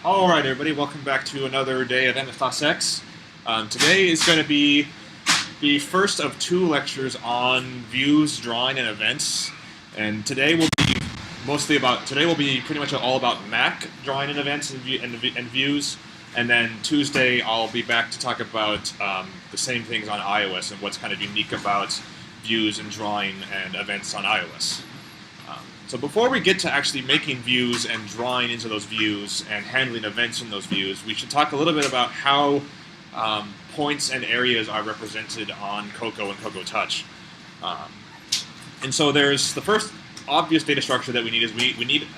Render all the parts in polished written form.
Alright everybody, welcome back to another day of MSDOSX. Today is going to be the first of two lectures on views, drawing, and events. And today will be pretty much all about Mac drawing and events and views. And then Tuesday I'll be back to talk about the same things on iOS and what's kind of unique about views and drawing and events on iOS. So before we get to actually making views and drawing into those views and handling events in those views, we should talk a little bit about how points and areas are represented on Cocoa and Cocoa Touch. And so there's the first obvious data structure that we need is we need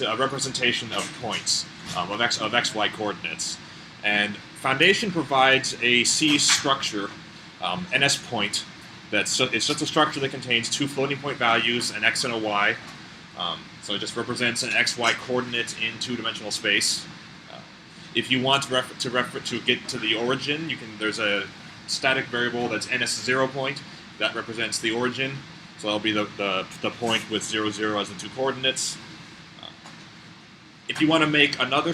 a representation of points, of XY coordinates. And Foundation provides a C structure, NS point, it's just a structure that contains two floating point values, an X and a Y. So it just represents an XY coordinate in two-dimensional space. If you want to get to the origin, there's a static variable that's NS0 point that represents the origin. So that'll be the point with 0, 0 as the two coordinates. If you want to make another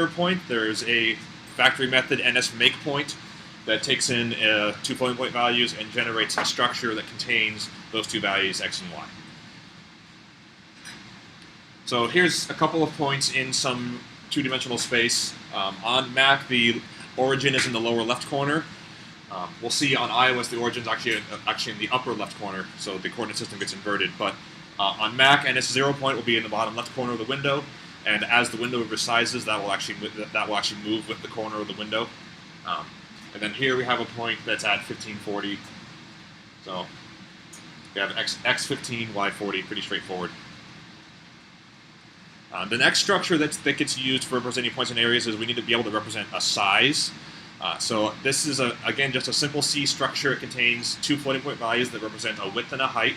point, there's a factory method NSMakePoint that takes in two floating point values and generates a structure that contains those two values, X and Y. So here's a couple of points in some two-dimensional space. On Mac, the origin is in the lower left corner. We'll see on iOS the origin is actually in the upper left corner, so the coordinate system gets inverted. But on Mac, NS0 point will be in the bottom left corner of the window, and as the window resizes, that will actually move with the corner of the window. And then here we have a point that's at 1540. So we have X15, Y40, pretty straightforward. The next structure that gets used for representing points and areas is we need to be able to represent a size. So this is, again, just a simple C structure. It contains two floating point values that represent a width and a height.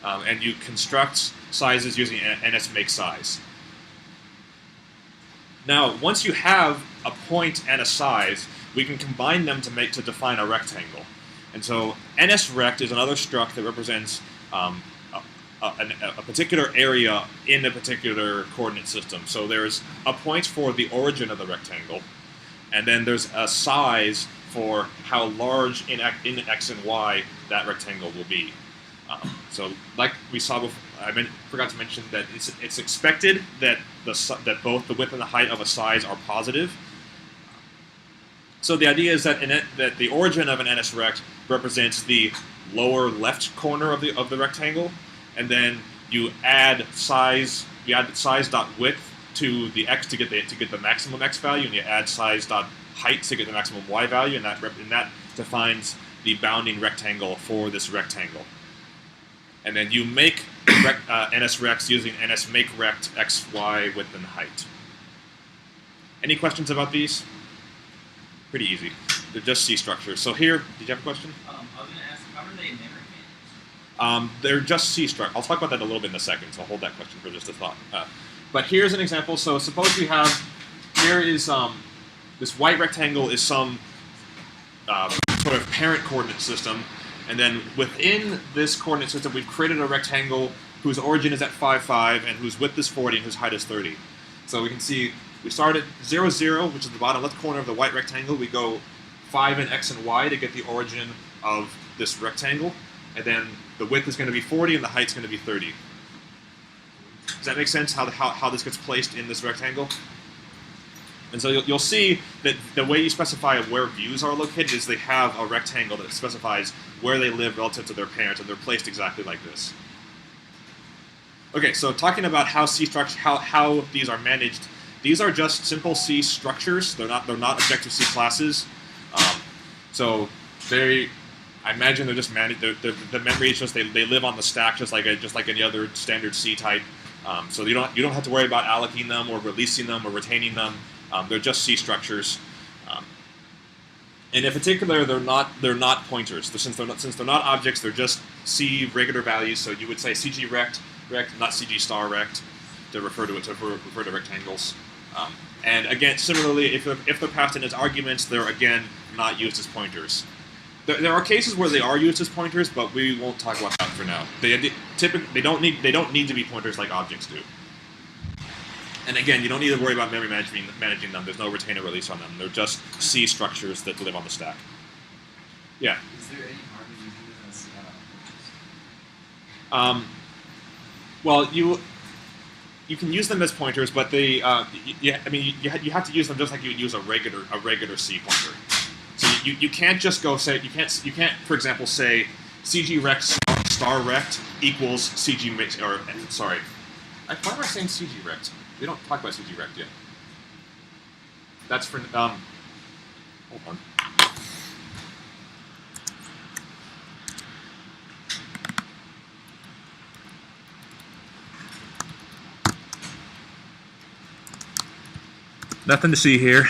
And you construct sizes using NSMakeSize. Now, once you have a point and a size, we can combine them to define a rectangle. And so NSRect is another struct that represents a particular area in a particular coordinate system. So there's a point for the origin of the rectangle, and then there's a size for how large in X and Y that rectangle will be. So like we saw before, I forgot to mention that it's expected that both the width and the height of a size are positive. So the idea is that that the origin of an NSRect represents the lower left corner of the rectangle, and then you add size dot width to the X to get the maximum X value, and you add size dot height to get the maximum Y value, and that defines the bounding rectangle for this rectangle. And then you make NSRects using NSMakeRect X, Y, width, and height. Any questions about these? Pretty easy. They're just C structures. So here, did you have a question? I was going to ask, how are they memory? They're just C struct. I'll talk about that a little bit in a second, so I'll hold that question for just a thought. But here's an example. So suppose we have, here is, this white rectangle is some sort of parent coordinate system, and then within this coordinate system we've created a rectangle whose origin is at 5, 5, and whose width is 40 and whose height is 30. So we can see we start at 0, 0, which is the bottom left corner of the white rectangle. We go 5 in X and Y to get the origin of this rectangle, and then the width is going to be 40 and the height is going to be 30. Does that make sense, how this gets placed in this rectangle? And so you'll see that the way you specify where views are located is they have a rectangle that specifies where they live relative to their parent, and they're placed exactly like this. Okay, so talking about how C structure, how these are managed, these are just simple C structures. They're not Objective-C classes. So I imagine they're just managed. The memory is just they live on the stack just like any other standard C type. So you don't have to worry about allocating them or releasing them or retaining them. They're just C structures. And in particular, they're not pointers. Since they're not objects, they're just C regular values. So you would say CG rect, not CG star rect, to refer to rectangles. And again, similarly, if they're passed in as arguments, they're again not used as pointers. There are cases where they are used as pointers, but we won't talk about that for now. They don't need to be pointers like objects do. And again, you don't need to worry about memory managing them. There's no retainer release on them. They're just C structures that live on the stack. Yeah? Is there any harm in using them as pointers? Well, you can use them as pointers, but they, you have to use them just like you would use a regular C pointer. So you can't just go say you can't for example say CG rect star rect equals CG mix or sorry, why am I saying CG rect? We don't talk about CG rect yet. That's for hold on. Nothing to see here.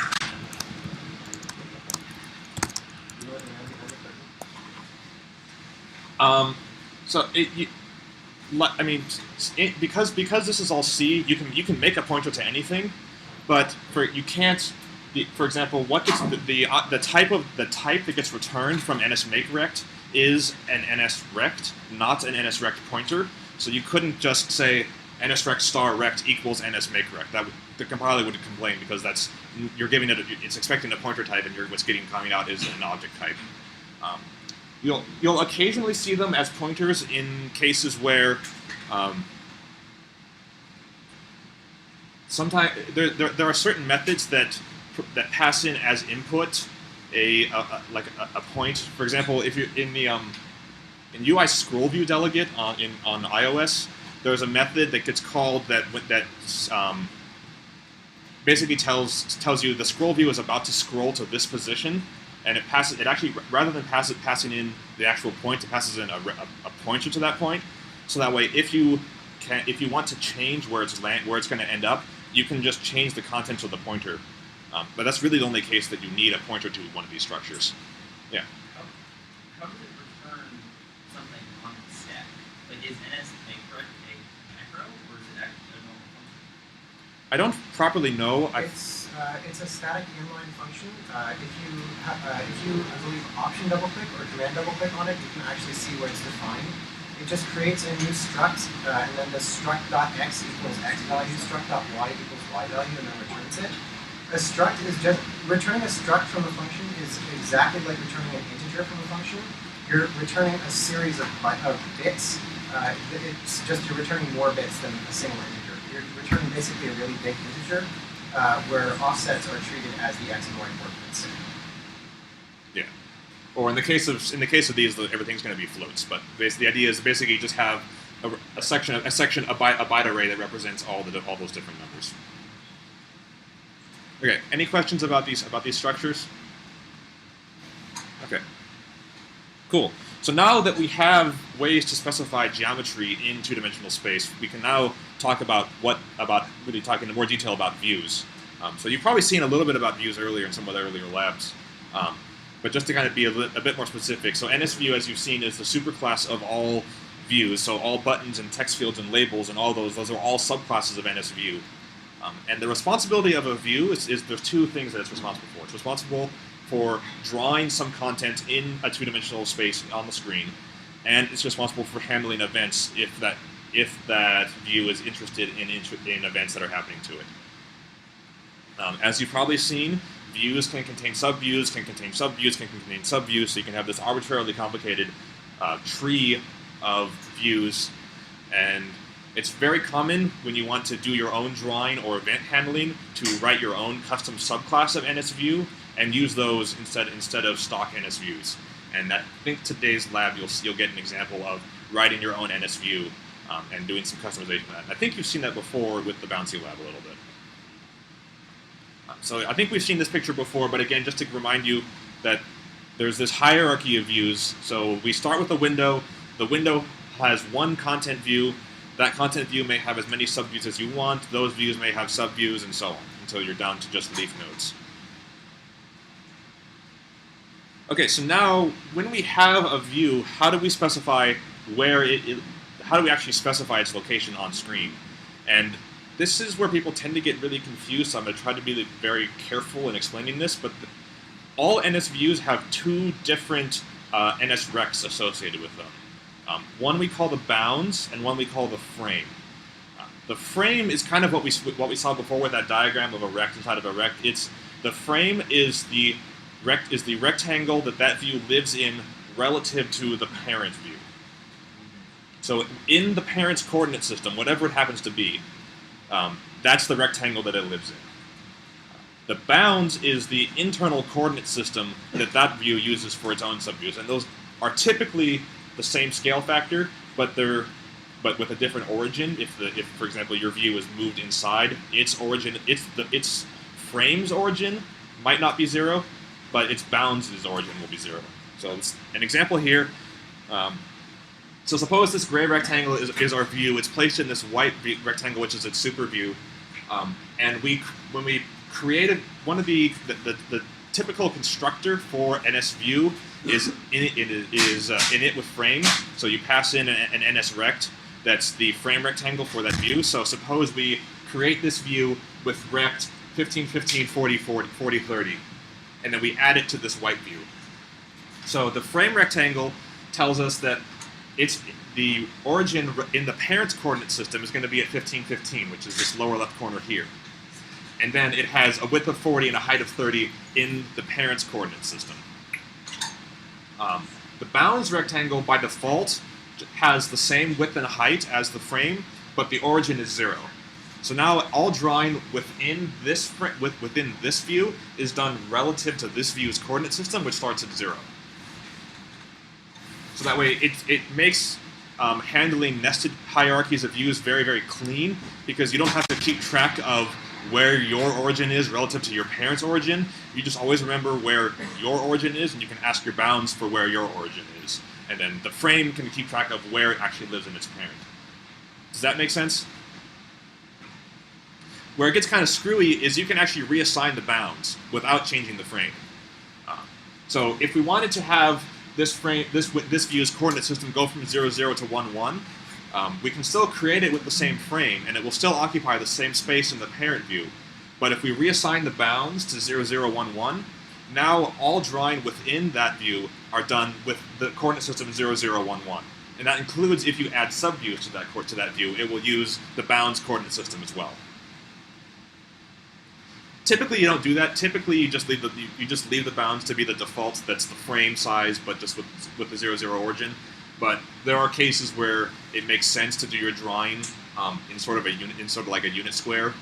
Because this is all C, you can make a pointer to anything, but you can't. For example, what gets the type that gets returned from NSMakeRect is an NSRect, not an NSRect pointer. So you couldn't just say NSRect star rect equals NSMakeRect. The compiler would complain because you're giving it's expecting a pointer type, and what's coming out is an object type. You'll occasionally see them as pointers in cases where sometimes there are certain methods that pass in as input a point. For example, if you're in the in UI scroll view delegate on iOS, there's a method that gets called that basically tells you the scroll view is about to scroll to this position. And it actually, rather than passing in the actual point, it passes in a pointer to that point. So that way, if you want to change where it's going to end up, you can just change the contents of the pointer. But that's really the only case that you need a pointer to one of these structures. Yeah. How does it return something on the stack? Like, is NSMakeRect a macro, or is it actually a normal function? I don't properly know. It's a static inline function. If you I believe, option double click or command double click on it, you can actually see where it's defined. It just creates a new struct, and then the struct.x equals x value, struct.y equals y value, and then returns it. A struct is just returning a struct from a function is exactly like returning an integer from a function. You're returning a series of bits. It's just you're returning more bits than a single integer. You're returning basically a really big integer. Where offsets are treated as the x and y coordinates. Yeah, or in the case of these, everything's going to be floats. But the idea is basically you just have a byte array that represents all those different numbers. Okay, any questions about these structures? Okay, cool. So now that we have ways to specify geometry in two-dimensional space, we can now talk about really talk in more detail about views. So you've probably seen a little bit about views earlier in some of the earlier labs, but just to kind of be a bit more specific. So NSView, as you've seen, is the superclass of all views. So all buttons and text fields and labels and all those are all subclasses of NSView. And the responsibility of a view is there's two things that it's responsible for. It's responsible for drawing some content in a two-dimensional space on the screen, and it's responsible for handling events if that view is interested in events that are happening to it. As you've probably seen, views can contain subviews, can contain subviews, can contain subviews, so you can have this arbitrarily complicated tree of views, and it's very common when you want to do your own drawing or event handling to write your own custom subclass of NSView and use those instead of stock NSViews. And I think today's lab you'll get an example of writing your own NSView and doing some customization of that. And I think you've seen that before with the Bouncy lab a little bit. So I think we've seen this picture before, but again, just to remind you that there's this hierarchy of views. So we start with a window. The window has one content view. That content view may have as many subviews as you want. Those views may have subviews, and so on, until you're down to just leaf nodes. Okay, so now when we have a view, how do we specify how do we actually specify its location on screen? And this is where people tend to get really confused, so I'm going to try to be very careful in explaining this, but all NSViews have two different NSRecs associated with them. One we call the bounds, and one we call the frame. The frame is kind of what we saw before with that diagram of a rect inside of a rect. The frame is the rectangle that view lives in relative to the parent view. So in the parent's coordinate system, whatever it happens to be, that's the rectangle that it lives in. The bounds is the internal coordinate system that view uses for its own subviews, and those are typically the same scale factor, but with a different origin. If for example your view is moved inside, its origin, its frame's origin might not be 0, but its bounds' origin will be 0. So it's an example here. So suppose this gray rectangle is our view. It's placed in this white rectangle, which is its super view. And when we created one of the typical constructor for NS view is init with frame. So you pass in an NS rect that's the frame rectangle for that view. So suppose we create this view with rect 15, 15, 40, 40, 40, 30, and then we add it to this white view. So the frame rectangle tells us that the origin in the parent's coordinate system is going to be at 15, 15, which is this lower left corner here. And then it has a width of 40 and a height of 30 in the parent's coordinate system. The bounds rectangle, by default, has the same width and height as the frame, but the origin is 0. So now all drawing within this view is done relative to this view's coordinate system, which starts at 0. So that way it makes handling nested hierarchies of views very, very clean, because you don't have to keep track of where your origin is relative to your parent's origin. You just always remember where your origin is, and you can ask your bounds for where your origin is. And then the frame can keep track of where it actually lives in its parent. Does that make sense? Where it gets kind of screwy is you can actually reassign the bounds without changing the frame. So if we wanted to have this view's coordinate system go from 0, 0 to 1, 1, we can still create it with the same frame, and it will still occupy the same space in the parent view. But if we reassign the bounds to 0, 0, 1, 1, now all drawing within that view are done with the coordinate system 0, 0, 1, 1. And that includes if you add subviews to that view, it will use the bounds coordinate system as well. Typically, you don't do that. Typically, you just leave the bounds to be the default. That's the frame size, but just with the 0, 0 origin. But there are cases where it makes sense to do your drawing in sort of like a unit square.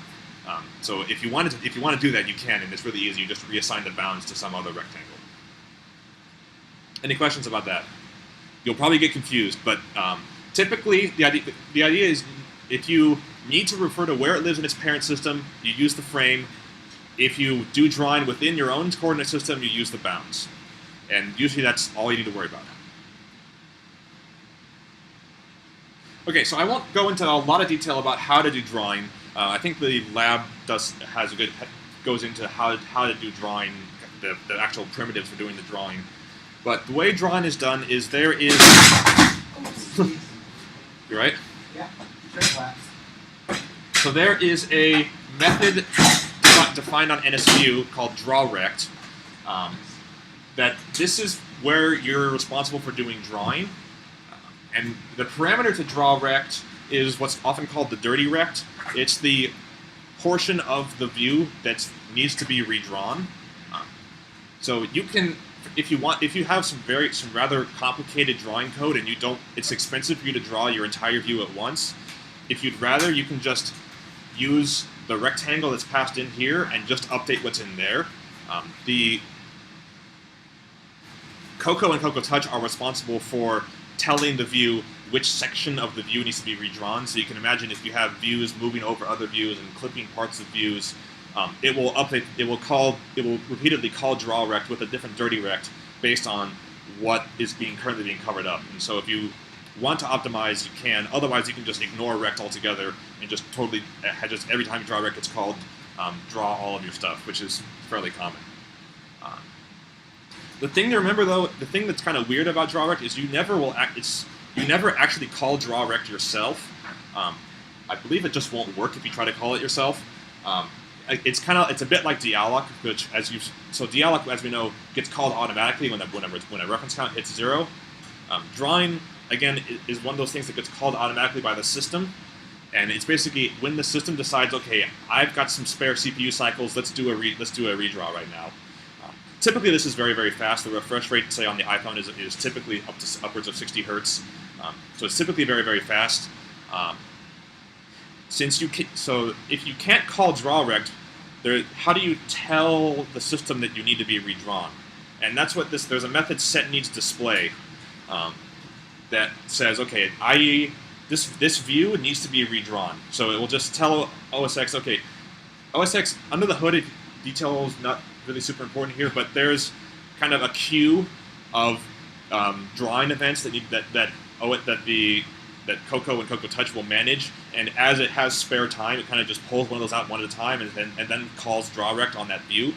So if you want to do that, you can, and it's really easy. You just reassign the bounds to some other rectangle. Any questions about that? You'll probably get confused, but typically the idea is if you need to refer to where it lives in its parent system, you use the frame. If you do drawing within your own coordinate system, you use the bounds. And usually that's all you need to worry about. Okay, so I won't go into a lot of detail about how to do drawing. I think the lab goes into how to do drawing, the actual primitives for doing the drawing. But the way drawing is done is there is... You right? Yeah, straight flaps. So there is a method defined on NSView called drawRect. That this is where you're responsible for doing drawing. And the parameter to drawRect is what's often called the dirty rect. It's the portion of the view that needs to be redrawn. So you can, if you have some rather complicated drawing code and it's expensive for you to draw your entire view at once. If you'd rather, you can just use the rectangle that's passed in here and just update what's in there. The Cocoa and Cocoa Touch are responsible for telling the view which section of the view needs to be redrawn. So you can imagine if you have views moving over other views and clipping parts of views, it will repeatedly call drawRect with a different dirty rect based on what is currently being covered up. And so if you want to optimize, you can. Otherwise, you can just ignore rect altogether and just every time you draw rect, it's called draw all of your stuff, which is fairly common. The thing to remember, though, the thing that's kind of weird about drawRect is you never actually call drawRect yourself. I believe it just won't work if you try to call it yourself. It's a bit like dealloc, which dealloc, as we know, gets called automatically when a reference count hits 0. Drawing again is one of those things that gets called automatically by the system. And it's basically when the system decides, okay, I've got some spare CPU cycles, let's do a redraw right now. Typically, this is very, very fast. The refresh rate, say on the iPhone, is typically upwards of 60 hertz. So it's typically very, very fast. So if you can't call drawRect, how do you tell the system that you need to be redrawn? And that's what there's a method setNeedsDisplay that says, okay, this view needs to be redrawn. So it will just tell OSX, okay, OSX under the hood, detail is not really super important here, but there's kind of a queue of drawing events that Cocoa and Cocoa Touch will manage, and as it has spare time, it kind of just pulls one of those out one at a time, and then calls drawRect on that view.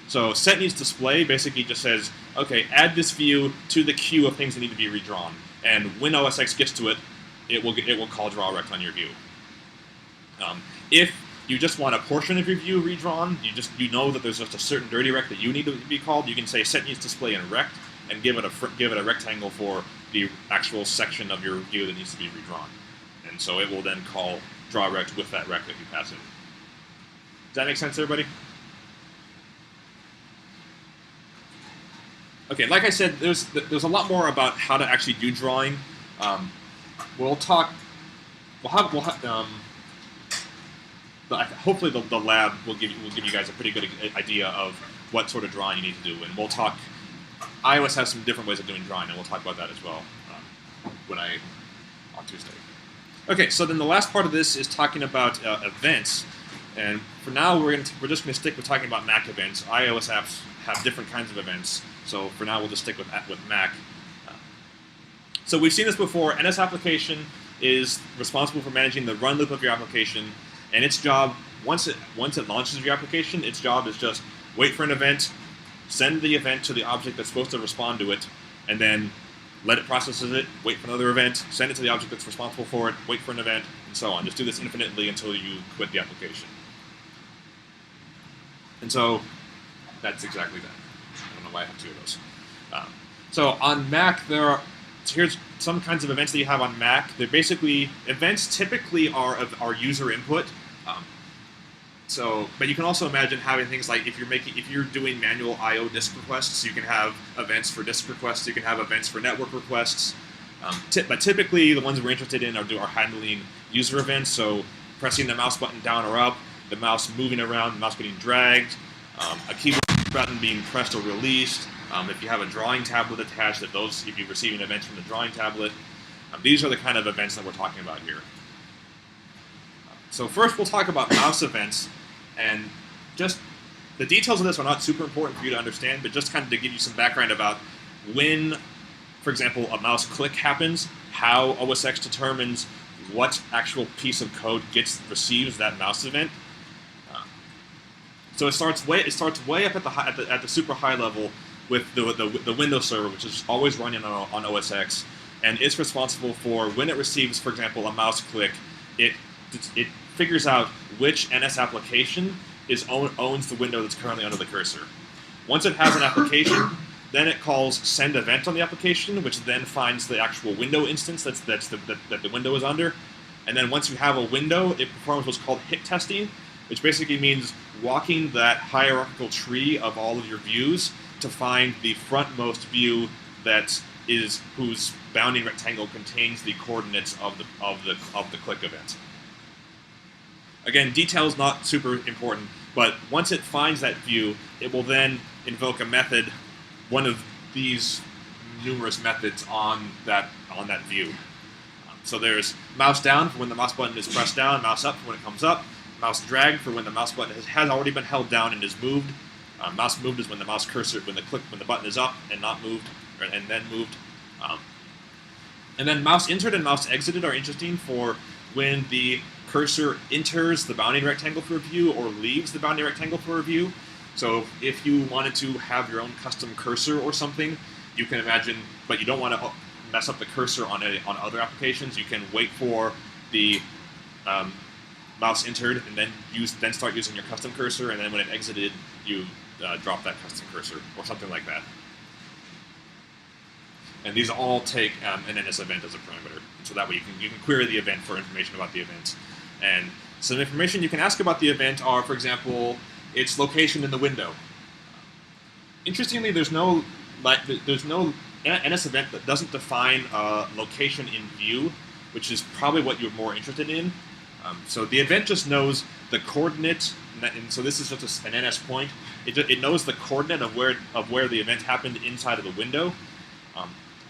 So setNeedsDisplay basically just says, okay, add this view to the queue of things that need to be redrawn, and when OSX gets to it, it will call drawRect on your view. If you just want a portion of your view redrawn, you know that there's just a certain dirty rect that you need to be called, you can say setNeedsDisplay in rect and give it a rectangle for the actual section of your view that needs to be redrawn. And so it will then call drawRect with that rect that you pass in. Does that make sense, everybody? Okay, like I said, there's a lot more about how to actually do drawing. Hopefully the lab will give you guys a pretty good idea of what sort of drawing you need to do, and we'll talk. iOS has some different ways of doing drawing, and we'll talk about that as well on Tuesday. Okay, so then the last part of this is talking about events, and for now we're just going to stick with talking about Mac events. iOS apps have different kinds of events, so for now we'll just stick with Mac. So we've seen this before. NS application is responsible for managing the run loop of your application, and its job, once it launches your application, its job is just wait for an event, send the event to the object that's supposed to respond to it, and then let it process it, wait for another event, send it to the object that's responsible for it, wait for an event, and so on. Just do this infinitely until you quit the application. And so that's exactly that. I don't know why I have two of those. So on Mac, here's some kinds of events that you have on Mac. They're basically, events typically are user input. But you can also imagine having things like if you're doing manual I/O disk requests, you can have events for disk requests. You can have events for network requests. But typically, the ones we're interested in are handling user events. So pressing the mouse button down or up, the mouse moving around, the mouse getting dragged, a keyboard button being pressed or released. If you have a drawing tablet attached, if you're receiving events from the drawing tablet, these are the kind of events that we're talking about here. So first, we'll talk about mouse events. And just the details of this are not super important for you to understand, but just kind of to give you some background about when, for example, a mouse click happens, how OSX determines what actual piece of code receives that mouse event. So it starts way up at the super high level with the Windows server, which is always running on OSX, and it's responsible for when it receives, for example, a mouse click, it figures out which NS application owns the window that's currently under the cursor. Once it has an application, then it calls send event on the application, which then finds the actual window instance that the window is under. And then once you have a window, it performs what's called hit testing, which basically means walking that hierarchical tree of all of your views to find the frontmost view whose bounding rectangle contains the coordinates of the click event. Again, detail is not super important, but once it finds that view, it will then invoke a method, one of these numerous methods on that view. So there's mouse down for when the mouse button is pressed down, mouse up for when it comes up, mouse drag for when the mouse button has already been held down and is moved. Mouse moved is when the mouse cursor, when the button is up and not moved, and then moved. And then mouse entered and mouse exited are interesting for when the cursor enters the bounding rectangle for a view or leaves the bounding rectangle for a view. So if you wanted to have your own custom cursor or something, you can imagine, but you don't want to mess up the cursor on other applications, you can wait for the mouse entered and then start using your custom cursor, and then when it exited, you drop that custom cursor or something like that. And these all take an NS event as a parameter, so that way you can query the event for information about the event. And some information you can ask about the event are, for example, its location in the window. Interestingly, there's no NS event that doesn't define location in view, which is probably what you're more interested in. So the event just knows the coordinate, and so this is just an NS point. It knows the coordinate of where the event happened inside of the window.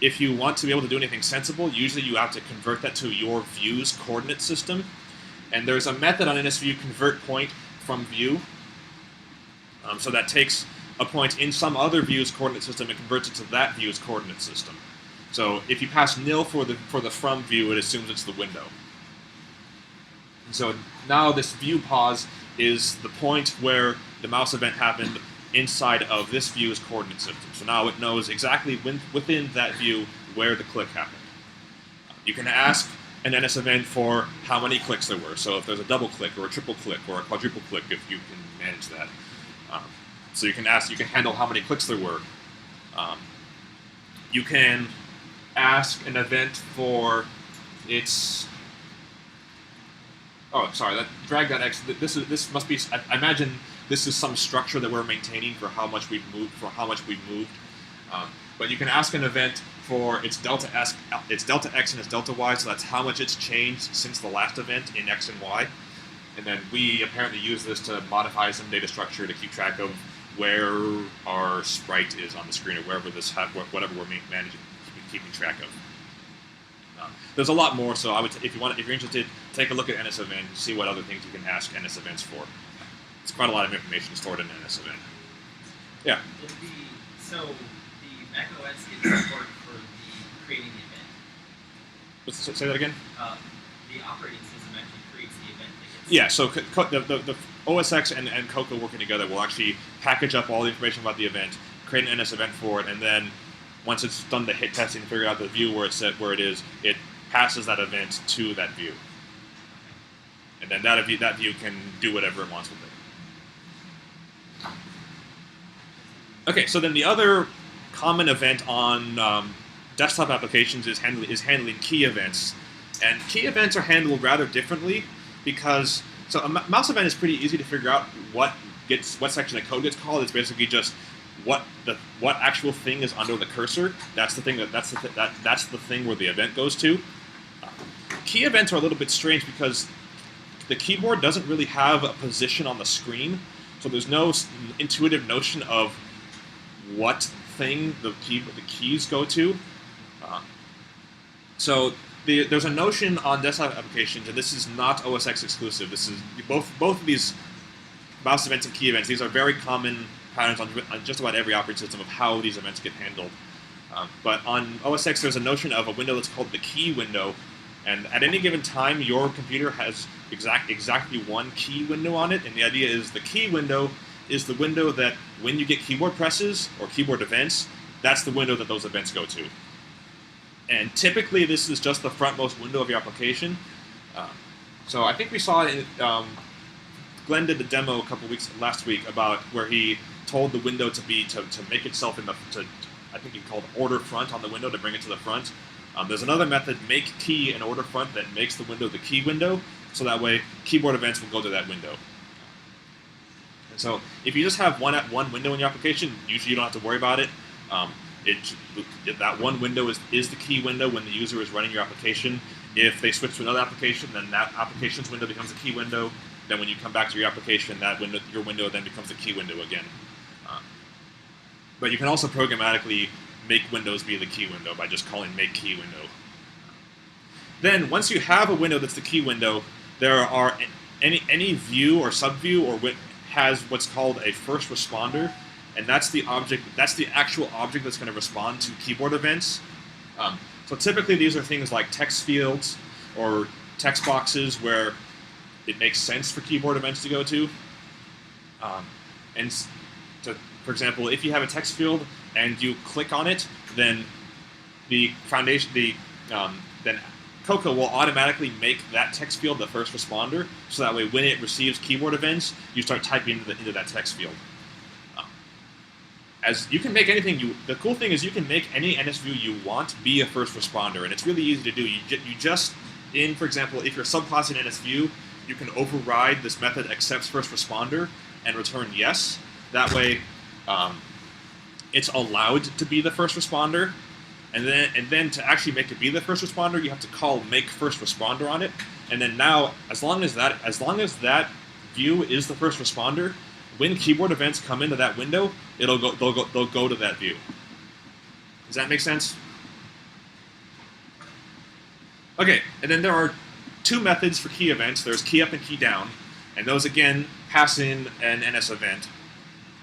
If you want to be able to do anything sensible, usually you have to convert that to your view's coordinate system. And there's a method on NSView, convert point from view. So that takes a point in some other view's coordinate system and converts it to that view's coordinate system. So if you pass nil for the from view, it assumes it's the window. And so now this view pause is the point where the mouse event happened inside of this view's coordinate system. So now it knows exactly within that view where the click happened. You can ask an NS event for how many clicks there were. So if there's a double click or a triple click or a quadruple click, if you can manage that. So you can handle how many clicks there were. You can ask an event for its. Oh, sorry. Drag that X. This must be. I imagine this is some structure that we're maintaining for how much we've moved. But you can ask an event for its delta X and its delta Y. So that's how much it's changed since the last event in X and Y. And then we apparently use this to modify some data structure to keep track of where our sprite is on the screen, or wherever whatever we're keeping track of. There's a lot more, so I would, if you're interested, take a look at NS event, see what other things you can ask NS events for. It's quite a lot of information stored in an NS event. Yeah. So the Mac OS gets support for creating the event. Say that again. The operating system actually creates the event that gets. Yeah. So the OS X and Cocoa working together will actually package up all the information about the event, create an NS event for it, and then once it's done the hit testing and figure out the view where it is, it passes that event to that view. And then that view can do whatever it wants with it. Okay, so then the other common event on desktop applications is handling key events. And key events are handled rather differently because so a mouse event is pretty easy to figure out what section of code gets called. It's basically just what actual thing is under the cursor. That's the thing that's the thing where the event goes to. Key events are a little bit strange because the keyboard doesn't really have a position on the screen, so there's no intuitive notion of what thing the keys go to. So there's a notion on desktop applications, and this is not OS X exclusive. This is both of these mouse events and key events. These are very common patterns on just about every operating system of how these events get handled. But on OS X, there's a notion of a window that's called the key window, and at any given time, your computer has exactly one key window on it, and the idea is the key window is the window that when you get keyboard presses or keyboard events, that's the window that those events go to. And typically, this is just the frontmost window of your application. So I think we saw it. Glenn did the demo last week about where he told the window to make itself I think he called order front on the window to bring it to the front. There's another method, make key and order front, that makes the window the key window, so that way keyboard events will go to that window. And so if you just have one window in your application, usually you don't have to worry about it. That one window is the key window when the user is running your application. If they switch to another application, then that application's window becomes a key window. Then when you come back to your application, your window then becomes a key window again. But you can also programmatically make windows be the key window by just calling make key window. Then once you have a window that's the key window, there are any view or subview or has what's called a first responder, and that's the actual object that's going to respond to keyboard events. So typically these are things like text fields or text boxes where it makes sense for keyboard events to go to. For example, if you have a text field and you click on it, then then Cocoa will automatically make that text field the first responder, so that way when it receives keyboard events, you start typing into that text field. As you can make anything the cool thing is you can make any NS view you want be a first responder, and it's really easy to do. For example, if you're subclassing NS view, you can override this method accepts first responder and return yes. That way, it's allowed to be the first responder, and then to actually make it be the first responder, you have to call make first responder on it. And then now, as long as that view is the first responder, when keyboard events come into that window, they'll go to that view. Does that make sense? Okay, and then there are two methods for key events. There's key up and key down, and those again pass in an NS event.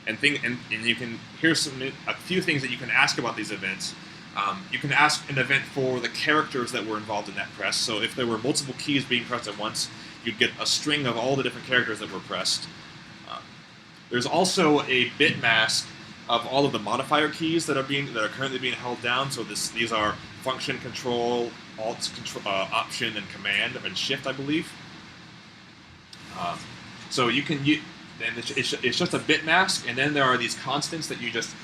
And you can here's a few things that you can ask about these events. You can ask an event for the characters that were involved in that press. So if there were multiple keys being pressed at once, you'd get a string of all the different characters that were pressed. There's also a bit mask of all of the modifier keys that are currently being held down. So these are function, control, alt, option, and command, and shift, I believe. So you can and it's just a bit mask, and then there are these constants that you just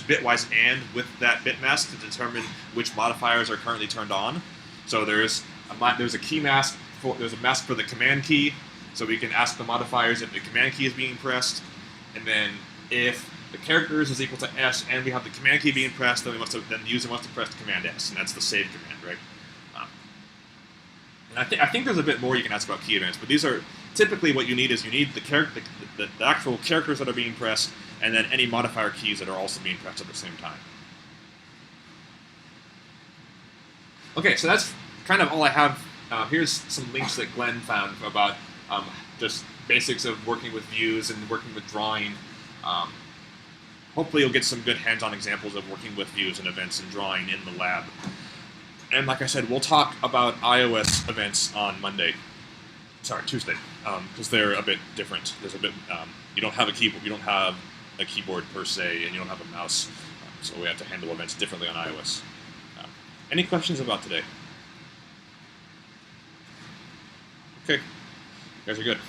bitwise and with that bit mask to determine which modifiers are currently turned on. So there's a key mask there's a mask for the command key, so we can ask the modifiers if the command key is being pressed, and then if the characters is equal to S and we have the command key being pressed, then the user must have pressed Command S, and that's the save command, right? And I think there's a bit more you can ask about key events, but these are typically what you need is the actual characters that are being pressed, and then any modifier keys that are also being pressed at the same time. Okay, so that's kind of all I have. Here's some links that Glenn found about just basics of working with views and working with drawing. Hopefully you'll get some good hands-on examples of working with views and events and drawing in the lab. And like I said, we'll talk about iOS events on Tuesday, because they're a bit different. There's a bit, you don't have a keyboard per se, and you don't have a mouse, so we have to handle events differently on iOS. Any questions about today? Okay, you guys are good.